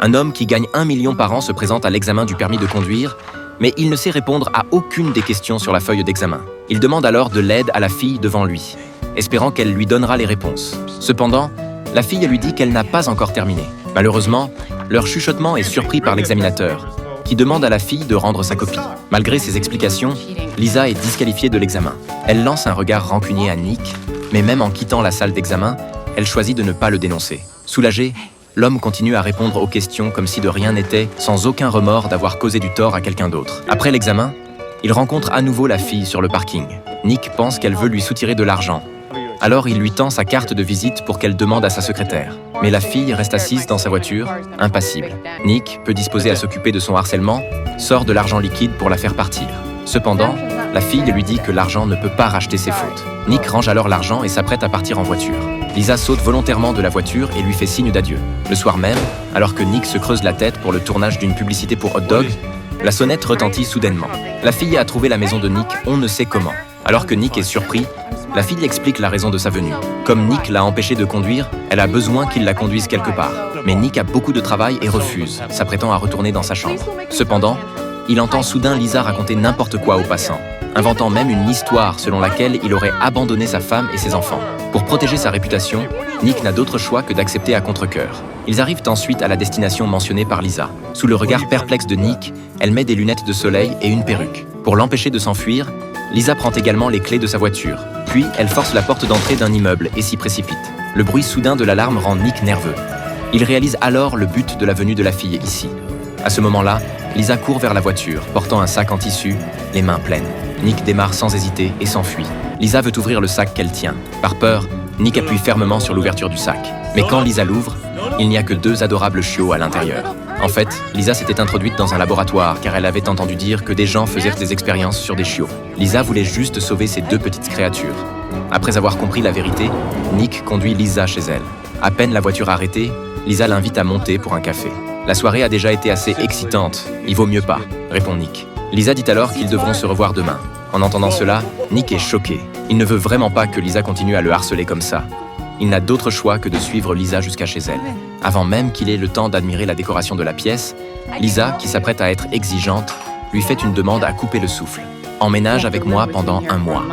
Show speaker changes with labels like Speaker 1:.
Speaker 1: Un homme qui gagne 1 million par an se présente à l'examen du permis de conduire, mais il ne sait répondre à aucune des questions sur la feuille d'examen. Il demande alors de l'aide à la fille devant lui, espérant qu'elle lui donnera les réponses. Cependant, la fille lui dit qu'elle n'a pas encore terminé. Malheureusement, leur chuchotement est surpris par l'examinateur, qui demande à la fille de rendre sa copie. Malgré ses explications, Lisa est disqualifiée de l'examen. Elle lance un regard rancunier à Nick, mais même en quittant la salle d'examen, elle choisit de ne pas le dénoncer. Soulagé, l'homme continue à répondre aux questions comme si de rien n'était, sans aucun remords d'avoir causé du tort à quelqu'un d'autre. Après l'examen, il rencontre à nouveau la fille sur le parking. Nick pense qu'elle veut lui soutirer de l'argent. Alors il lui tend sa carte de visite pour qu'elle demande à sa secrétaire. Mais la fille reste assise dans sa voiture, impassible. Nick, peu disposé à s'occuper de son harcèlement, sort de l'argent liquide pour la faire partir. Cependant, la fille lui dit que l'argent ne peut pas racheter ses fautes. Nick range alors l'argent et s'apprête à partir en voiture. Lisa saute volontairement de la voiture et lui fait signe d'adieu. Le soir même, alors que Nick se creuse la tête pour le tournage d'une publicité pour hot dog, la sonnette retentit soudainement. La fille a trouvé la maison de Nick, on ne sait comment. Alors que Nick est surpris, la fille explique la raison de sa venue. Comme Nick l'a empêchée de conduire, elle a besoin qu'il la conduise quelque part. Mais Nick a beaucoup de travail et refuse, s'apprêtant à retourner dans sa chambre. Cependant, il entend soudain Lisa raconter n'importe quoi aux passants, inventant même une histoire selon laquelle il aurait abandonné sa femme et ses enfants. Pour protéger sa réputation, Nick n'a d'autre choix que d'accepter à contre-cœur. Ils arrivent ensuite à la destination mentionnée par Lisa. Sous le regard perplexe de Nick, elle met des lunettes de soleil et une perruque. Pour l'empêcher de s'enfuir, Lisa prend également les clés de sa voiture. Puis, elle force la porte d'entrée d'un immeuble et s'y précipite. Le bruit soudain de l'alarme rend Nick nerveux. Il réalise alors le but de la venue de la fille ici. À ce moment-là, Lisa court vers la voiture, portant un sac en tissu, les mains pleines. Nick démarre sans hésiter et s'enfuit. Lisa veut ouvrir le sac qu'elle tient. Par peur, Nick appuie fermement sur l'ouverture du sac. Mais quand Lisa l'ouvre, il n'y a que 2 adorables chiots à l'intérieur. En fait, Lisa s'était introduite dans un laboratoire car elle avait entendu dire que des gens faisaient des expériences sur des chiots. Lisa voulait juste sauver ces 2 petites créatures. Après avoir compris la vérité, Nick conduit Lisa chez elle. À peine la voiture arrêtée, Lisa l'invite à monter pour un café. La soirée a déjà été assez excitante, il vaut mieux pas, répond Nick. Lisa dit alors qu'ils devront se revoir demain. En entendant cela, Nick est choqué. Il ne veut vraiment pas que Lisa continue à le harceler comme ça. Il n'a d'autre choix que de suivre Lisa jusqu'à chez elle. Avant même qu'il ait le temps d'admirer la décoration de la pièce, Lisa, qui s'apprête à être exigeante, lui fait une demande à couper le souffle. Emménage avec moi pendant 1 mois.